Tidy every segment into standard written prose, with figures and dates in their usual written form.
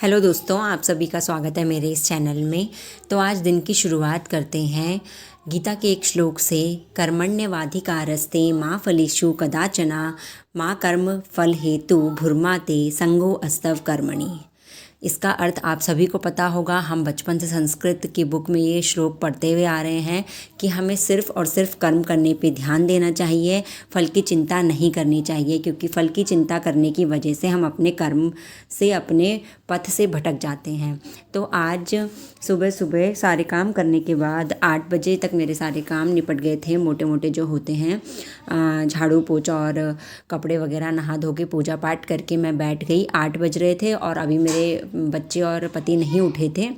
Hello दोस्तों, आप सभी का स्वागत है मेरे इस चैनल में। तो आज दिन की शुरुआत करते हैं गीता के एक श्लोक से। कर्मण्यवाधिकारस्ते मा फलेषु कदाचन मा कर्म फल हेतु भुर्माते संगो अस्तव कर्मणि। इसका अर्थ आप सभी को पता होगा। हम बचपन से संस्कृत की बुक में ये श्लोक पढ़ते हुए आ रहे हैं कि हमें सिर्फ़ और सिर्फ कर्म करने पे ध्यान देना चाहिए, फल की चिंता नहीं करनी चाहिए, क्योंकि फल की चिंता करने की वजह से हम अपने कर्म से, अपने पथ से भटक जाते हैं। तो आज सुबह सुबह सारे काम करने के बाद 8 बजे तक मेरे सारे काम निपट गए थे, मोटे मोटे जो होते हैं, झाड़ू पोछा और कपड़े वगैरह, नहा धो के पूजा पाठ करके मैं बैठ गई। 8 बज रहे थे और अभी मेरे बच्चे और पति नहीं उठे थे।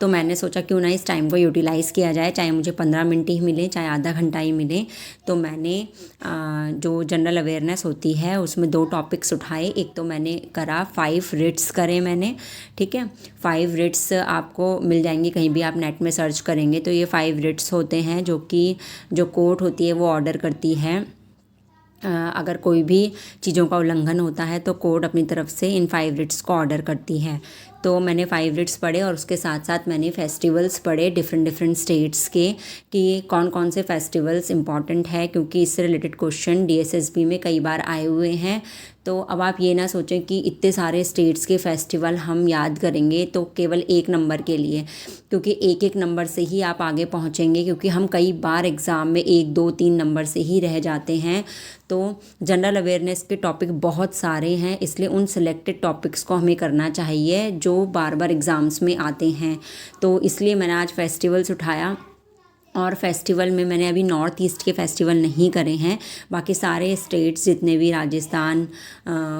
तो मैंने सोचा क्यों ना इस टाइम को यूटिलाइज़ किया जाए, चाहे मुझे 15 मिनट ही मिले, चाहे आधा घंटा ही मिले। तो मैंने जो जनरल अवेयरनेस होती है उसमें 2 टॉपिक्स उठाए। एक तो मैंने करा 5 रिट्स करे मैंने, ठीक है। 5 रिट्स आपको मिल जाएंगे कहीं भी, आप नेट में सर्च करेंगे तो ये 5 रिट्स होते हैं जो कि जो कोर्ट होती है वो ऑर्डर करती है। अगर कोई भी चीज़ों का उल्लंघन होता है तो कोर्ट अपनी तरफ से इन 5 रिट्स को ऑर्डर करती है। तो मैंने 5 रिट्स पढ़े और उसके साथ साथ मैंने फेस्टिवल्स पढ़े डिफरेंट स्टेट्स के, कि कौन कौन से फेस्टिवल्स इंपॉर्टेंट है, क्योंकि इससे रिलेटेड क्वेश्चन डीएसएसबी में कई बार आए हुए हैं। तो अब आप ये ना सोचें कि इतने सारे स्टेट्स के फेस्टिवल हम याद करेंगे तो केवल 1 नंबर के लिए, क्योंकि एक एक नंबर से ही आप आगे पहुँचेंगे, क्योंकि हम कई बार एग्ज़ाम में 1 2 3 नंबर से ही रह जाते हैं। तो जनरल अवेयरनेस के टॉपिक बहुत सारे हैं, इसलिए उन सिलेक्टेड टॉपिक्स को हमें करना चाहिए जो बार बार एग्ज़ाम्स में आते हैं। तो इसलिए मैंने आज फेस्टिवल्स उठाया। और फेस्टिवल में मैंने अभी नॉर्थ ईस्ट के फेस्टिवल नहीं करे हैं, बाकी सारे स्टेट्स जितने भी, राजस्थान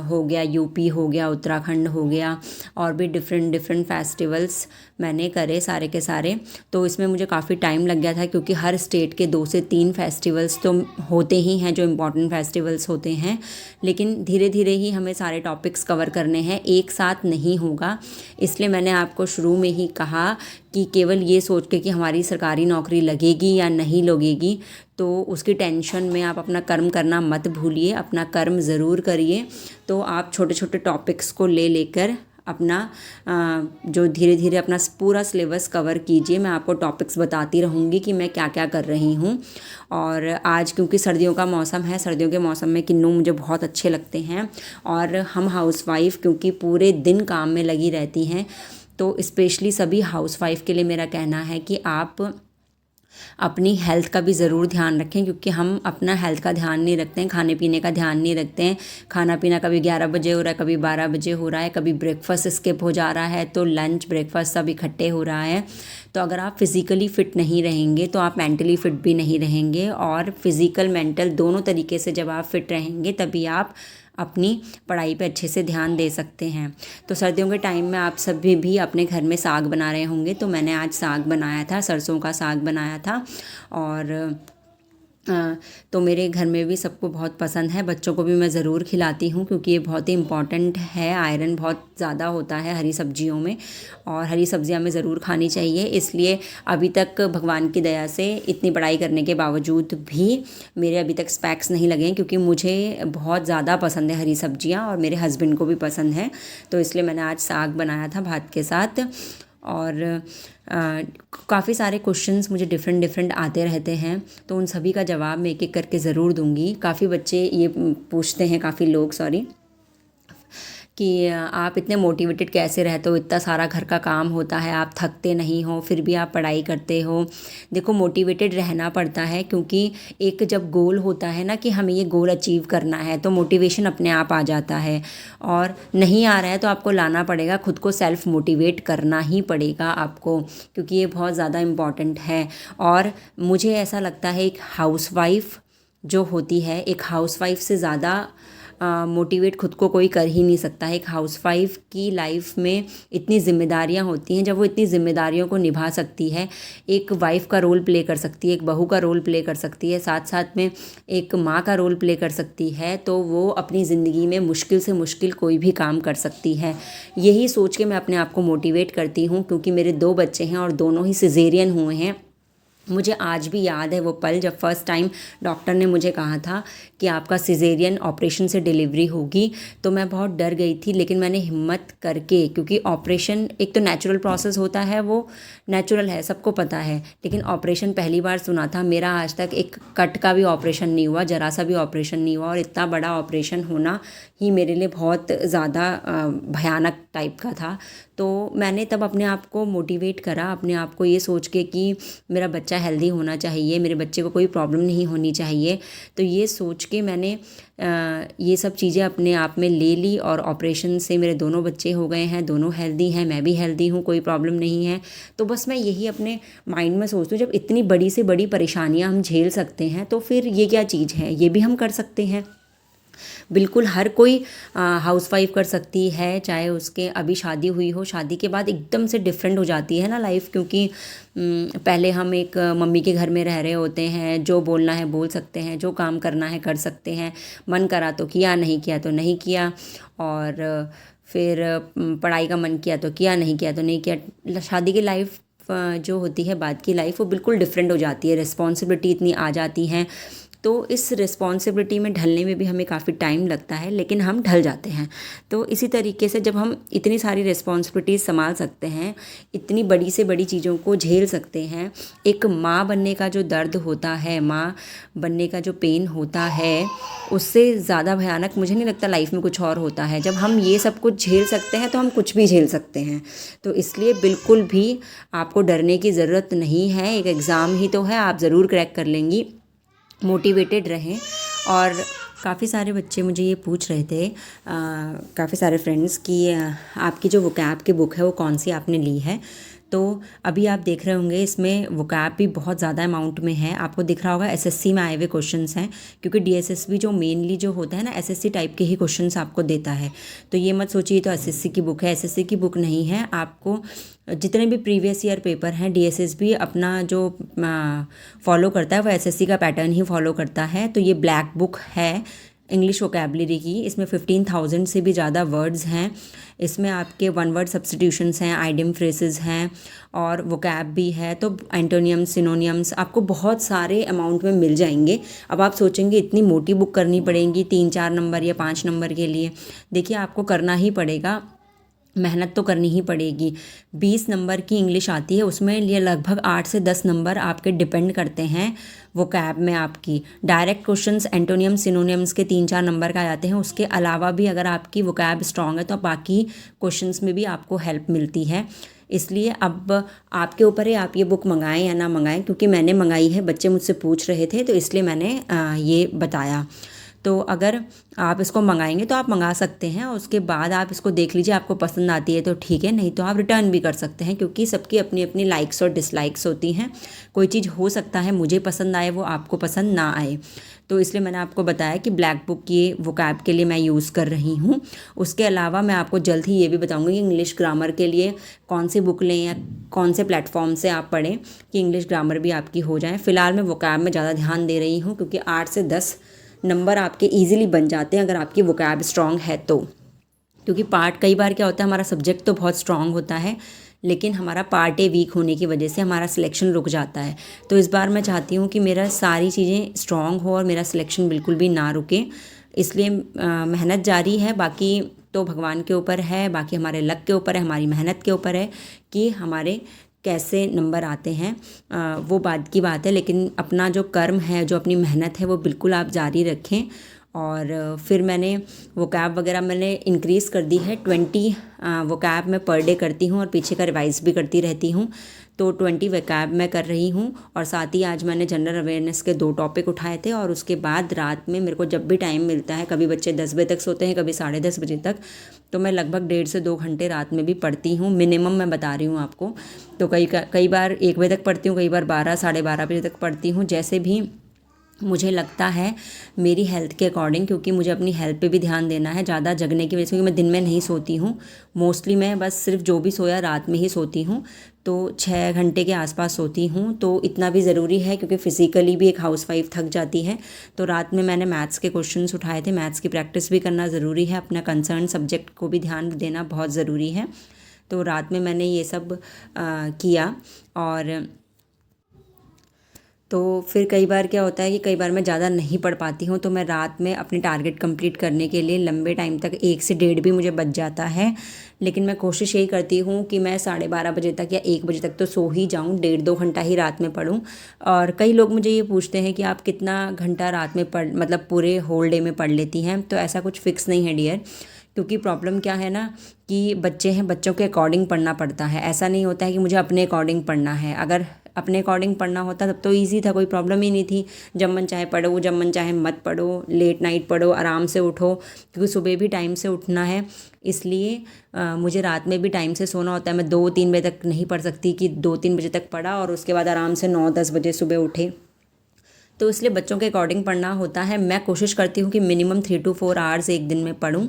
हो गया, यूपी हो गया, उत्तराखंड हो गया, और भी डिफरेंट फेस्टिवल्स मैंने करे सारे के सारे। तो इसमें मुझे काफ़ी टाइम लग गया था, क्योंकि हर स्टेट के 2 से 3 फेस्टिवल्स तो होते ही हैं जो इम्पॉर्टेंट फेस्टिवल्स होते हैं, लेकिन धीरे धीरे ही हमें सारे टॉपिक्स कवर करने हैं, एक साथ नहीं होगा। इसलिए मैंने आपको शुरू में ही कहा कि केवल ये सोच के कि हमारी सरकारी नौकरी लगेगी या नहीं लगेगी, तो उसकी टेंशन में आप अपना कर्म करना मत भूलिए, अपना कर्म ज़रूर करिए। तो आप छोटे छोटे टॉपिक्स को ले लेकर अपना जो धीरे धीरे अपना पूरा सिलेबस कवर कीजिए। मैं आपको टॉपिक्स बताती रहूँगी कि मैं क्या क्या कर रही हूँ। और आज क्योंकि सर्दियों का मौसम है, सर्दियों के मौसम में किन्नू मुझे बहुत अच्छे लगते हैं, और हम हाउसवाइफ क्योंकि पूरे दिन काम में लगी रहती हैं, तो स्पेशली सभी हाउसवाइफ के लिए मेरा कहना है कि आप अपनी हेल्थ का भी ज़रूर ध्यान रखें, क्योंकि हम अपना हेल्थ का ध्यान नहीं रखते हैं, खाने पीने का ध्यान नहीं रखते हैं। खाना पीना कभी 11 बजे हो रहा है, कभी 12 बजे हो रहा है, कभी ब्रेकफास्ट स्किप हो जा रहा है, तो लंच ब्रेकफास्ट सब इकट्ठे हो रहा है। तो अगर आप फिज़िकली फ़िट नहीं रहेंगे तो आप मेंटली फ़िट भी नहीं रहेंगे, और फिज़िकल मेंटल दोनों तरीके से जब आप फ़िट रहेंगे तभी आप अपनी पढ़ाई पे अच्छे से ध्यान दे सकते हैं। तो सर्दियों के टाइम में आप सभी भी अपने घर में साग बना रहे होंगे, तो मैंने आज साग बनाया था, सरसों का साग बनाया था। और तो मेरे घर में भी सबको बहुत पसंद है, बच्चों को भी मैं ज़रूर खिलाती हूँ, क्योंकि ये बहुत ही इम्पॉर्टेंट है। आयरन बहुत ज़्यादा होता है हरी सब्जियों में, और हरी सब्जियाँ हमें ज़रूर खानी चाहिए। इसलिए अभी तक भगवान की दया से इतनी पढ़ाई करने के बावजूद भी मेरे अभी तक स्पैक्स नहीं लगे हैं, क्योंकि मुझे बहुत ज़्यादा पसंद है हरी सब्जियाँ, और मेरे हस्बैंड को भी पसंद है। तो इसलिए मैंने आज साग बनाया था भात के साथ। और काफ़ी सारे क्वेश्चंस मुझे डिफरेंट आते रहते हैं, तो उन सभी का जवाब मैं एक एक करके ज़रूर दूंगी। काफ़ी बच्चे ये पूछते हैं, काफ़ी लोग सॉरी, कि आप इतने मोटिवेटेड कैसे रहते हो, इतना सारा घर का काम होता है, आप थकते नहीं हो, फिर भी आप पढ़ाई करते हो। देखो, मोटिवेटेड रहना पड़ता है, क्योंकि एक जब गोल होता है ना कि हमें ये गोल अचीव करना है, तो मोटिवेशन अपने आप आ जाता है। और नहीं आ रहा है तो आपको लाना पड़ेगा, खुद को सेल्फ मोटिवेट करना ही पड़ेगा आपको, क्योंकि ये बहुत ज़्यादा इम्पॉर्टेंट है। और मुझे ऐसा लगता है एक हाउसवाइफ जो होती है, एक हाउसवाइफ से ज़्यादा मोटिवेट खुद को कोई कर ही नहीं सकता है। एक हाउसवाइफ की लाइफ में इतनी जिम्मेदारियां होती हैं, जब वो इतनी जिम्मेदारियों को निभा सकती है, एक वाइफ का रोल प्ले कर सकती है, एक बहू का रोल प्ले कर सकती है, साथ साथ में एक माँ का रोल प्ले कर सकती है, तो वो अपनी ज़िंदगी में मुश्किल से मुश्किल कोई भी काम कर सकती है। यही सोच के मैं अपने आप को मोटिवेट करती हूँ, क्योंकि मेरे 2 बच्चे हैं और दोनों ही सिजेरियन हुए हैं। मुझे आज भी याद है वो पल जब फर्स्ट टाइम डॉक्टर ने मुझे कहा था कि आपका सिजेरियन ऑपरेशन से डिलीवरी होगी। तो मैं बहुत डर गई थी, लेकिन मैंने हिम्मत करके, क्योंकि ऑपरेशन एक तो नेचुरल प्रोसेस होता है, वो नेचुरल है, सबको पता है, लेकिन ऑपरेशन पहली बार सुना था। मेरा आज तक एक कट का भी ऑपरेशन नहीं हुआ, जरा सा भी ऑपरेशन नहीं हुआ, और इतना बड़ा ऑपरेशन होना ही मेरे लिए बहुत ज़्यादा भयानक टाइप का था। तो मैंने तब अपने आप को मोटिवेट करा, अपने आप को ये सोच के कि मेरा बच्चा हेल्दी होना चाहिए, मेरे बच्चे को कोई प्रॉब्लम नहीं होनी चाहिए। तो ये सोच के मैंने ये सब चीज़ें अपने आप में ले ली, और ऑपरेशन से मेरे दोनों बच्चे हो गए हैं, दोनों हेल्दी हैं, मैं भी हेल्दी हूँ, कोई प्रॉब्लम नहीं है। तो बस मैं यही अपने माइंड में सोचती हूँ, जब इतनी बड़ी से बड़ी परेशानियाँ हम झेल सकते हैं तो फिर ये क्या चीज़ है, ये भी हम कर सकते हैं। बिल्कुल हर कोई हाउसवाइफ कर सकती है, चाहे उसके अभी शादी हुई हो, शादी के बाद एकदम से डिफरेंट हो जाती है ना लाइफ, क्योंकि पहले हम एक मम्मी के घर में रह रहे होते हैं, जो बोलना है बोल सकते हैं, जो काम करना है कर सकते हैं, मन करा तो किया, नहीं किया तो नहीं किया, और फिर पढ़ाई का मन किया तो किया, नहीं किया तो नहीं किया। शादी की लाइफ जो होती है, बाद की लाइफ, वो बिल्कुल डिफरेंट हो जाती है, रिस्पॉन्सिबिलिटी इतनी आ जाती हैं। तो इस रिस्पॉन्सिबिलिटी में ढलने में भी हमें काफ़ी टाइम लगता है, लेकिन हम ढल जाते हैं। तो इसी तरीके से जब हम इतनी सारी रिस्पॉन्सिबिलिटीज़ संभाल सकते हैं, इतनी बड़ी से बड़ी चीज़ों को झेल सकते हैं, एक माँ बनने का जो दर्द होता है, माँ बनने का जो पेन होता है, उससे ज़्यादा भयानक मुझे नहीं लगता लाइफ में कुछ और होता है। जब हम ये सब कुछ झेल सकते हैं तो हम कुछ भी झेल सकते हैं। तो इसलिए बिल्कुल भी आपको डरने की ज़रूरत नहीं है, एक एग्ज़ाम ही तो है, आप ज़रूर क्रैक कर लेंगी। मोटिवेटेड रहें। और काफ़ी सारे बच्चे मुझे ये पूछ रहे थे, काफ़ी सारे फ्रेंड्स, कि आपकी जो वोकैब की बुक है वो कौन सी आपने ली है। तो अभी आप देख रहे होंगे इसमें वोकैब भी बहुत ज़्यादा अमाउंट में है। आपको दिख रहा होगा एसएससी में आए हुए क्वेश्चंस हैं, क्योंकि डीएसएसबी जो मेनली जो होता है ना, एसएससी टाइप के ही क्वेश्चंस आपको देता है। तो ये मत सोचिए तो एसएससी की बुक है, एसएससी की बुक नहीं है। आपको जितने भी प्रीवियस ईयर पेपर हैं, डीएसएसबी अपना जो फॉलो करता है वो एसएससी का पैटर्न ही फॉलो करता है। तो ये ब्लैक बुक है इंग्लिश वोकैबलरी की। इसमें 15,000 से भी ज़्यादा वर्ड्स हैं। इसमें आपके वन वर्ड सब्स्टिट्यूशंस हैं, आइडियम फ्रेजेस हैं, और वोकैब भी है। तो एंटोनियम्स, सिनोनियम्स आपको बहुत सारे अमाउंट में मिल जाएंगे। अब आप सोचेंगे इतनी मोटी बुक करनी पड़ेगी 3-4 नंबर या 5 नंबर के लिए। देखिए, आपको करना ही पड़ेगा, मेहनत तो करनी ही पड़ेगी। 20 नंबर की इंग्लिश आती है, उसमें ये लगभग 8 से 10 नंबर आपके डिपेंड करते हैं वोकैब में। आपकी डायरेक्ट क्वेश्चंस एंटोनियम सिनोनियम्स के 3-4 नंबर का आते हैं। उसके अलावा भी अगर आपकी वोकैब स्ट्रांग है तो बाकी क्वेश्चंस में भी आपको हेल्प मिलती है। इसलिए अब आपके ऊपर है, आप ये बुक मंगाएं या ना मंगाएं, क्योंकि मैंने मंगाई है, बच्चे मुझसे पूछ रहे थे तो इसलिए मैंने ये बताया। तो अगर आप इसको मंगाएंगे तो आप मंगा सकते हैं, और उसके बाद आप इसको देख लीजिए, आपको पसंद आती है तो ठीक है, नहीं तो आप रिटर्न भी कर सकते हैं, क्योंकि सबकी अपनी अपनी लाइक्स और डिसलाइक्स होती हैं। कोई चीज़ हो सकता है मुझे पसंद आए, वो आपको पसंद ना आए। तो इसलिए मैंने आपको बताया कि ब्लैक बुक ये वोकैब के लिए मैं यूज़ कर रही हूँ। उसके अलावा मैं आपको जल्द ही ये भी बताऊँगी कि इंग्लिश ग्रामर के लिए कौन सी बुक लें या कौन से प्लेटफॉर्म से आप पढ़ें कि इंग्लिश ग्रामर भी आपकी हो जाए। फ़िलहाल मैं वोकैब में ज़्यादा ध्यान दे रही हूँ, क्योंकि 8 से 10 नंबर आपके इजीली बन जाते हैं अगर आपकी वोकैब स्ट्रांग है तो। क्योंकि पार्ट कई बार क्या होता है, हमारा सब्जेक्ट तो बहुत स्ट्रांग होता है, लेकिन हमारा पार्ट ए वीक होने की वजह से हमारा सिलेक्शन रुक जाता है। तो इस बार मैं चाहती हूँ कि मेरा सारी चीज़ें स्ट्रांग हो और मेरा सिलेक्शन बिल्कुल भी ना रुके। इसलिए मेहनत जारी है। बाकी तो भगवान के ऊपर है, बाकी हमारे लक के ऊपर है, हमारी मेहनत के ऊपर है कि हमारे कैसे नंबर आते हैं, वो बाद की बात है। लेकिन अपना जो कर्म है, जो अपनी मेहनत है, वो बिल्कुल आप जारी रखें। और फिर मैंने वोकैब वगैरह मैंने इंक्रीज़ कर दी है। 20 वोकैब मैं पर डे करती हूँ और पीछे का रिवाइज भी करती रहती हूँ। तो 20 वोकैब मैं कर रही हूँ। और साथ ही आज मैंने जनरल अवेयरनेस के 2 टॉपिक उठाए थे। और उसके बाद रात में मेरे को जब भी टाइम मिलता है, कभी बच्चे 10 बजे तक सोते हैं, कभी 10:30 बजे तक, तो मैं लगभग 1.5 से 2 घंटे रात में भी पढ़ती हूँ। मिनिमम मैं बता रही हूँ आपको। तो कई बार 1 बजे तक पढ़ती हूँ, कई बार 12, 12:30 बजे तक पढ़ती हूँ, जैसे भी मुझे लगता है मेरी हेल्थ के अकॉर्डिंग, क्योंकि मुझे अपनी हेल्थ पे भी ध्यान देना है। ज़्यादा जगने की वजह से, क्योंकि मैं दिन में नहीं सोती हूँ मोस्टली, मैं बस सिर्फ जो भी सोया रात में ही सोती हूँ। तो 6 घंटे के आसपास सोती हूँ। तो इतना भी ज़रूरी है, क्योंकि फ़िज़िकली भी एक हाउसवाइफ थक जाती है। तो रात में मैंने मैथ्स के क्वेश्चंस उठाए थे। मैथ्स की प्रैक्टिस भी करना ज़रूरी है, अपना कंसर्न सब्जेक्ट को भी ध्यान देना बहुत ज़रूरी है। तो रात में मैंने ये सब किया। और तो फिर कई बार क्या होता है कि कई बार मैं ज़्यादा नहीं पढ़ पाती हूँ, तो मैं रात में अपने टारगेट कंप्लीट करने के लिए लंबे टाइम तक 1 से 1:30 भी मुझे बच जाता है। लेकिन मैं कोशिश यही करती हूँ कि मैं 12:30 बजे तक या 1 बजे तक तो सो ही जाऊँ, 1.5-2 घंटा ही रात में पढूँ। और कई लोग मुझे ये पूछते हैं कि आप कितना घंटा रात में पढ़ मतलब पूरे होल डे में पढ़ लेती हैं। तो ऐसा कुछ फ़िक्स नहीं है डियर, क्योंकि प्रॉब्लम क्या है ना कि बच्चे हैं, बच्चों के अकॉर्डिंग पढ़ना पड़ता है। ऐसा नहीं होता है कि मुझे अपने अकॉर्डिंग पढ़ना है। अगर अपने अकॉर्डिंग पढ़ना होता तब तो ईज़ी था, कोई प्रॉब्लम ही नहीं थी। जब मन चाहे पढ़ो, जब मन चाहे मत पढ़ो, लेट नाइट पढ़ो, आराम से उठो, क्योंकि सुबह भी टाइम से उठना है। इसलिए मुझे रात में भी टाइम से सोना होता है। मैं 2-3 बजे तक नहीं पढ़ सकती कि 2-3 बजे तक पढ़ा और उसके बाद आराम से 9-10 बजे सुबह उठे। तो इसलिए बच्चों के अकॉर्डिंग पढ़ना होता है। मैं कोशिश करती हूँ कि मिनिमम 3 to 4 आवर्स एक दिन में पढूँ।